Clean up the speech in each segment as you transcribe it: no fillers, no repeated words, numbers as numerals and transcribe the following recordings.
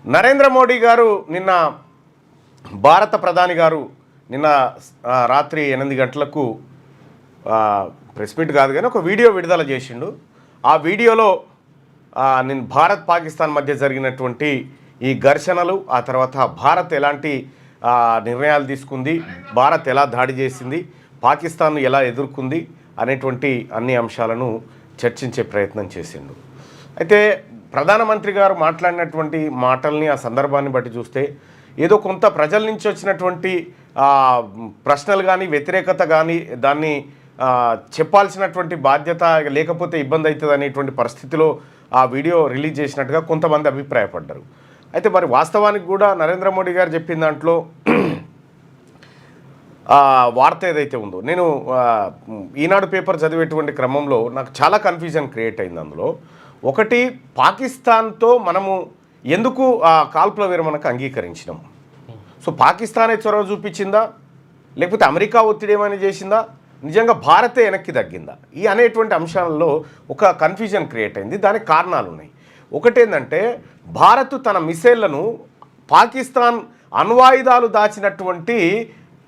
నరేంద్ర మోడీ గారు నిన్న భారత ప్రధాని గారు నిన్న రాత్రి 8 గంటలకు ప్రెస్ మీట్ కాదు కానీ ఒక వీడియో విడుదల చేసిండు. ఆ వీడియోలో నేను భారత్ పాకిస్తాన్ మధ్య జరిగినటువంటి ఈ ఘర్షణలు, ఆ తర్వాత భారత్ ఎలాంటి నిర్ణయాలు తీసుకుంది, భారత్ ఎలా దాడి చేసింది, పాకిస్తాన్ను ఎలా ఎదుర్కొంది అనేటువంటి అన్ని అంశాలను చర్చించే ప్రయత్నం చేసిండు. అయితే ప్రధానమంత్రి గారు మాట్లాడినటువంటి మాటల్ని, ఆ సందర్భాన్ని బట్టి చూస్తే ఏదో కొంత ప్రజల నుంచి వచ్చినటువంటి ప్రశ్నలు కానీ, వ్యతిరేకత కానీ, దాన్ని చెప్పాల్సినటువంటి బాధ్యత లేకపోతే ఇబ్బంది అవుతుంది అనేటువంటి పరిస్థితిలో ఆ వీడియో రిలీజ్ చేసినట్టుగా కొంతమంది అభిప్రాయపడ్డారు. అయితే మరి వాస్తవానికి కూడా నరేంద్ర మోడీ గారు చెప్పిన దాంట్లో వార్త ఏదైతే ఉందో, నేను ఈనాడు పేపర్ చదివేటువంటి క్రమంలో నాకు చాలా కన్ఫ్యూజన్ క్రియేట్ అయింది. అందులో ఒకటి, పాకిస్తాన్తో మనము ఎందుకు కాల్పుల విరమణకు అంగీకరించినాం? సో పాకిస్తానే చొరవ చూపించిందా, లేకపోతే అమెరికా ఒత్తిడి ఏమైనా చేసిందా, నిజంగా భారతే వెనక్కి తగ్గిందా? ఈ అనేటువంటి అంశాలలో ఒక కన్ఫ్యూజన్ క్రియేట్ అయింది. దానికి కారణాలు ఉన్నాయి. ఒకటేంటంటే, భారత్ తన మిసైళ్లను పాకిస్తాన్ అణ్వాయుధాలు దాచినటువంటి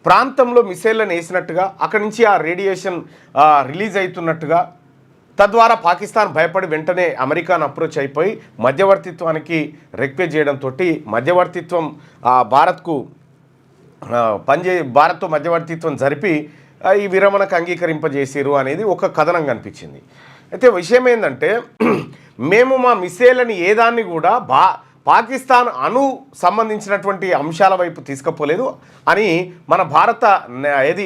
ప్రాంతంలో మిసైళ్లను వేసినట్టుగా, అక్కడి నుంచి ఆ రేడియేషన్ రిలీజ్ అవుతున్నట్టుగా, తద్వారా పాకిస్తాన్ భయపడి వెంటనే అమెరికాను అప్రోచ్ అయిపోయి మధ్యవర్తిత్వానికి రిక్వెస్ట్ చేయడంతో మధ్యవర్తిత్వం భారత్కు భారత్తో మధ్యవర్తిత్వం జరిపి ఈ విరమణకు అంగీకరింపజేసారు అనేది ఒక కథనం కనిపించింది. అయితే విషయం ఏంటంటే, మేము మా మిసైల్ని ఏదాన్ని కూడా పాకిస్తాన్ సంబంధించినటువంటి అంశాల వైపు తీసుకుపోలేదు అని మన భారత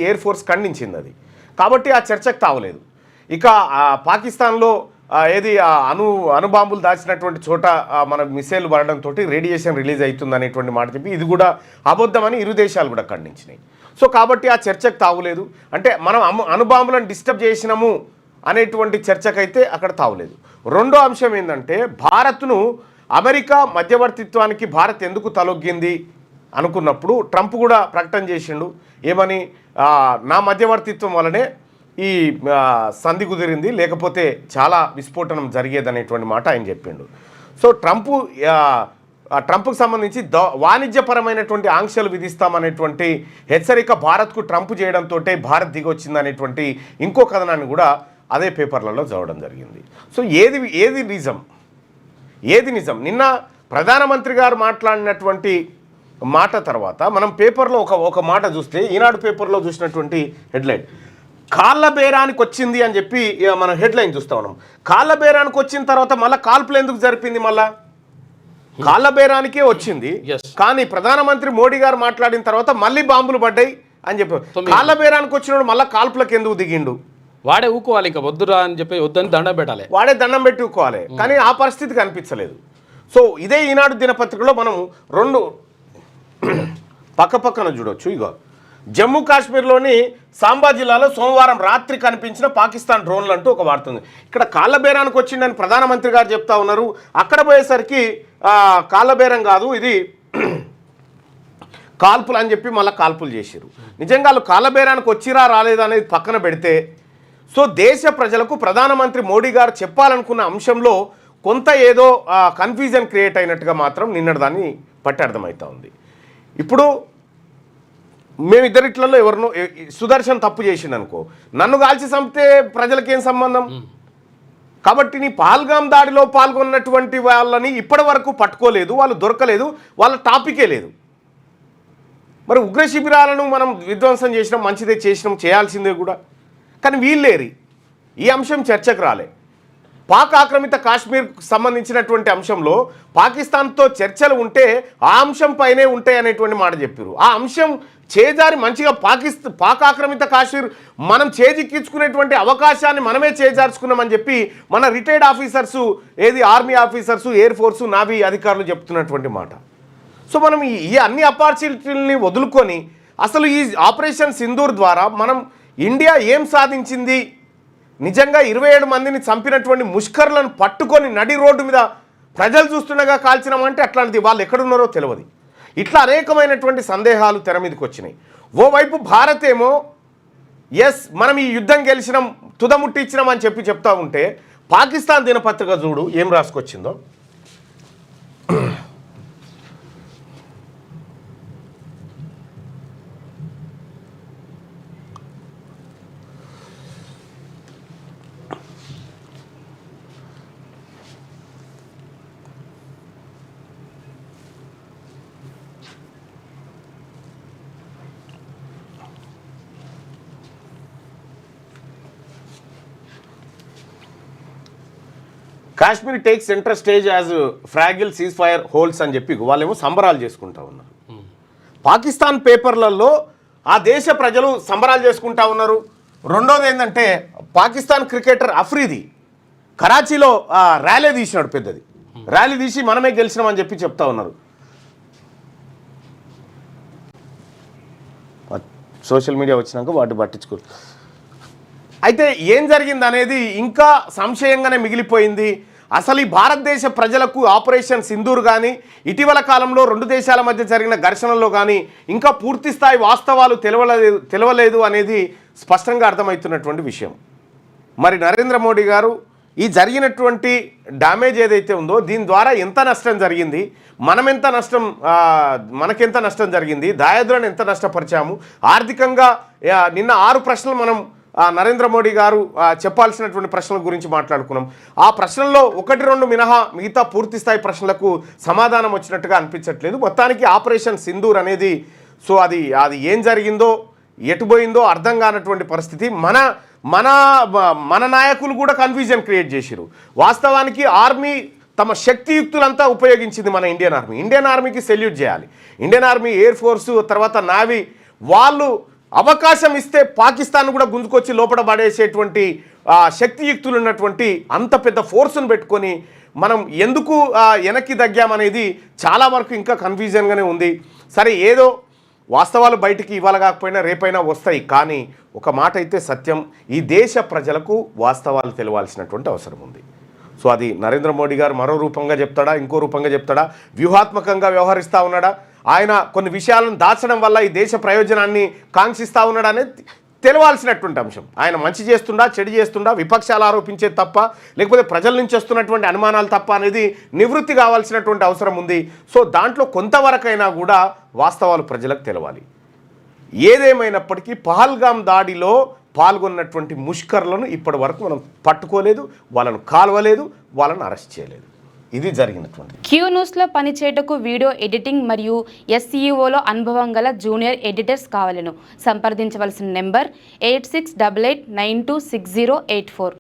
ఎయిర్ ఫోర్స్ ఖండించింది. అది కాబట్టి ఆ చర్చకు తావలేదు. ఇక పాకిస్తాన్లో అణుబాంబులు దాచినటువంటి చోట మన మిసైల్ పడడంతో రేడియేషన్ రిలీజ్ అవుతుంది అనేటువంటి మాట చెప్పి ఇది కూడా అబద్ధమని ఇరు దేశాలు కూడా ఖండించినాయి. సో కాబట్టి ఆ చర్చకు తావులేదు. అంటే మనం అణుబాంబులను డిస్టర్బ్ చేసినాము అనేటువంటి చర్చకైతే అక్కడ తావులేదు. రెండో అంశం ఏంటంటే, భారత్ను అమెరికా మధ్యవర్తిత్వానికి భారత్ ఎందుకు తలొగ్గింది అనుకున్నప్పుడు ట్రంప్ కూడా ప్రకటన చేసిండు. ఏమని? నా మధ్యవర్తిత్వం వల్లనే ఈ సంధి కుదిరింది, లేకపోతే చాలా విస్ఫోటనం జరిగేదనేటువంటి మాట ఆయన చెప్పిండు. సో ట్రంప్కు సంబంధించి వాణిజ్యపరమైనటువంటి ఆంక్షలు విధిస్తామనేటువంటి హెచ్చరిక భారత్కు ట్రంప్ చేయడంతో భారత్ దిగొచ్చిందనేటువంటి ఇంకో కథనాన్ని కూడా అదే పేపర్లలో చదవడం జరిగింది. సో ఏది నిజం? నిన్న ప్రధానమంత్రి గారు మాట్లాడినటువంటి మాట తర్వాత మనం పేపర్లో ఒక మాట చూస్తే, ఈనాడు పేపర్లో చూసినటువంటి హెడ్లైన్, కాళ్ళ బేరానికి వచ్చింది అని చెప్పి మనం హెడ్లైన్ చూస్తా ఉన్నాం. కాళ్ళ బేరానికి వచ్చిన తర్వాత మళ్ళీ కాల్పులు ఎందుకు జరిపింది? మళ్ళా కాళ్ళ బేరానికే వచ్చింది, కానీ ప్రధానమంత్రి మోడీ గారు మాట్లాడిన తర్వాత మళ్ళీ బాంబులు పడ్డాయి అని చెప్పి కాళ్ళ బేరానికి వచ్చినప్పుడు మళ్ళీ కాల్పులకు ఎందుకు దిగిండు? వాడే ఊకోవాలి, ఇంకా వద్దురా అని చెప్పి వద్దని దండం పెట్టాలి, వాడే దండం పెట్టి ఊకోవాలి. కానీ ఆ పరిస్థితి కనిపించలేదు. సో ఇదే ఈనాడు దినపత్రికలో మనం రెండు పక్కన చూడొచ్చు. ఇగో, జమ్మూ కాశ్మీర్లోని సాంబా జిల్లాలో సోమవారం రాత్రి కనిపించిన పాకిస్తాన్ డ్రోన్లు అంటూ ఒక వార్త ఉంది. ఇక్కడ కాళ్ళబేరానికి వచ్చిందని ప్రధానమంత్రి గారు చెప్తా ఉన్నారు. అక్కడ పోయేసరికి కాళ్ళబేరం కాదు, ఇది కాల్పులు అని చెప్పి మళ్ళీ కాల్పులు చేశారు. నిజంగా వాళ్ళు కాళ్ళబేరానికి వచ్చిరా రాలేదా అనేది పక్కన పెడితే, సో దేశ ప్రజలకు ప్రధానమంత్రి మోడీ గారు చెప్పాలనుకున్న అంశంలో కొంత ఏదో కన్ఫ్యూజన్ క్రియేట్ అయినట్టుగా మాత్రం నిన్నటి దాన్ని పట్టి అర్థమవుతా ఉంది. ఇప్పుడు మేమిద్దరిట్లలో ఎవరినో సుదర్శన్ తప్పు చేసిండు అనుకో, నన్ను కాల్చి చంపితే ప్రజలకేం సంబంధం? కాబట్టి నీ పహల్గామ్ దాడిలో పాల్గొన్నటువంటి వాళ్ళని ఇప్పటి వరకు పట్టుకోలేదు, వాళ్ళు దొరకలేదు, వాళ్ళ టాపికే లేదు. మరి ఉగ్ర శిబిరాలను మనం విధ్వంసం చేసినాం, మంచిదే చేసినాం, చేయాల్సిందే కూడా. కానీ వీళ్ళేరి ఈ అంశం చర్చకు రాలే. పాక్ ఆక్రమిత కాశ్మీర్కు సంబంధించినటువంటి అంశంలో పాకిస్తాన్తో చర్చలు ఉంటే ఆ అంశం పైనే ఉంటాయి అనేటువంటి మాట చెప్పారు. ఆ అంశం చేజారి మంచిగా పాక్ ఆక్రమిత కాశ్మీర్ మనం చేజిక్కించుకునేటువంటి అవకాశాన్ని మనమే చేజార్చుకున్నామని చెప్పి మన retired officers, army officers, air force, navy అధికారులు చెప్తున్నటువంటి మాట. సో మనం ఈ అన్ని ఆపర్చునిటీలని వదులుకొని అసలు ఈ ఆపరేషన్ సింధూర్ ద్వారా మనం ఇండియా ఏం సాధించింది, నిజంగా 27 మందిని చంపినటువంటి ముష్కర్లను పట్టుకొని నడి రోడ్డు మీద ప్రజలు చూస్తుండగా కాల్చినామంటే అట్లాంటిది వాళ్ళు ఎక్కడున్నారో తెలియదు. ఇట్లా అనేకమైనటువంటి సందేహాలు తెర మీదకి వచ్చినాయి. ఓవైపు భారత్ ఏమో మనం ఈ యుద్ధం గెలిచినాం, తుదముట్టిచ్చినాం అని చెప్తా ఉంటే, పాకిస్తాన్ దినపత్రిక చూడు ఏం రాసుకొచ్చిందో. Kashmir take centre stage as fragile ceasefire holds అని చెప్పి వాళ్ళేమో సంబరాలు చేసుకుంటా ఉన్నారు. పాకిస్తాన్ పేపర్లలో ఆ దేశ ప్రజలు సంబరాలు చేసుకుంటా ఉన్నారు. రెండోది ఏంటంటే పాకిస్తాన్ క్రికెటర్ అఫ్రీది కరాచీలో ర్యాలీ తీసినాడు, పెద్దది ర్యాలీ తీసి మనమే గెలిచినామని చెప్పి చెప్తా ఉన్నారు. సోషల్ మీడియా వచ్చినాక వాటిని పట్టించుకో. అయితే ఏం జరిగింది అనేది ఇంకా సంశయంగానే మిగిలిపోయింది. అసలు ఈ భారతదేశ ప్రజలకు ఆపరేషన్ సింధూర్ కానీ ఇటీవల కాలంలో రెండు దేశాల మధ్య జరిగిన ఘర్షణల్లో కానీ ఇంకా పూర్తి స్థాయి వాస్తవాలు తెలవలేదు అనేది స్పష్టంగా అర్థమవుతున్నటువంటి విషయం. మరి నరేంద్ర మోడీ గారు ఈ జరిగినటువంటి డ్యామేజ్ ఏదైతే ఉందో దీని ద్వారా ఎంత నష్టం జరిగింది, మనకెంత నష్టం జరిగింది, దాయాదులను ఎంత నష్టపరిచాము, ఆర్థికంగా నిన్న 6 ప్రశ్నలు మనం నరేంద్ర మోడీ గారు చెప్పాల్సినటువంటి ప్రశ్నల గురించి మాట్లాడుకున్నాం. ఆ ప్రశ్నల్లో 1-2 మినహా మిగతా పూర్తి స్థాయి ప్రశ్నలకు సమాధానం వచ్చినట్టుగా అనిపించట్లేదు. మొత్తానికి ఆపరేషన్ సింధూర్ అనేది అది ఏం జరిగిందో ఎటుపోయిందో అర్థం కానటువంటి పరిస్థితి. మన నాయకులు కూడా కన్ఫ్యూజన్ క్రియేట్ చేసిరు. వాస్తవానికి ఆర్మీ తమ శక్తియుక్తులంతా ఉపయోగించింది. మన ఇండియన్ ఆర్మీకి సెల్యూట్ చేయాలి. ఇండియన్ ఆర్మీ, ఎయిర్ ఫోర్సు, తర్వాత నావీ వాళ్ళు అవకాశం ఇస్తే పాకిస్తాన్ కూడా గుంజుకొచ్చి లోపల పడేసేటువంటి శక్తియుక్తులు ఉన్నటువంటి అంత పెద్ద ఫోర్సును పెట్టుకొని మనం ఎందుకు వెనక్కి తగ్గామనేది చాలా వరకు ఇంకా కన్ఫ్యూజన్గానే ఉంది. సరే, ఏదో వాస్తవాలు బయటికి ఇవాళ కాకపోయినా రేపైనా వస్తాయి. కానీ ఒక మాట అయితే సత్యం, ఈ దేశ ప్రజలకు వాస్తవాలు తెలవాల్సినటువంటి అవసరం ఉంది. సో అది నరేంద్ర మోడీ గారు మరో రూపంగా చెప్తాడా, ఇంకో రూపంగా చెప్తాడా, వ్యూహాత్మకంగా వ్యవహరిస్తూ ఉన్నాడా, ఆయన కొన్ని విషయాలను దాచడం వల్ల ఈ దేశ ప్రయోజనాన్ని కాంక్షిస్తూ ఉన్నాడా అనేది తెలవాల్సినటువంటి అంశం. ఆయన మంచి చేస్తుండా, చెడు చేస్తుండా, విపక్షాలు ఆరోపించేది తప్ప, లేకపోతే ప్రజల నుంచి వస్తున్నటువంటి అనుమానాలు తప్ప అనేది నివృత్తి కావాల్సినటువంటి అవసరం ఉంది. సో దాంట్లో కొంతవరకైనా కూడా వాస్తవాలు ప్రజలకు తెలవాలి. ఏదేమైనప్పటికీ పహల్గామ్ దాడిలో పాల్గొన్నటువంటి ముష్కర్లను ఇప్పటి వరకు మనం పట్టుకోలేదు, వాళ్ళను కాల్వలేదు, వాళ్ళను అరెస్ట్ చేయలేదు. ఇది జరిగినటువంటి. క్యూ న్యూస్లో పనిచేయటకు వీడియో ఎడిటింగ్ మరియు SEOలో అనుభవం గల జూనియర్ ఎడిటర్స్ కావాలను సంప్రదించవలసిన నెంబర్ 8688926084.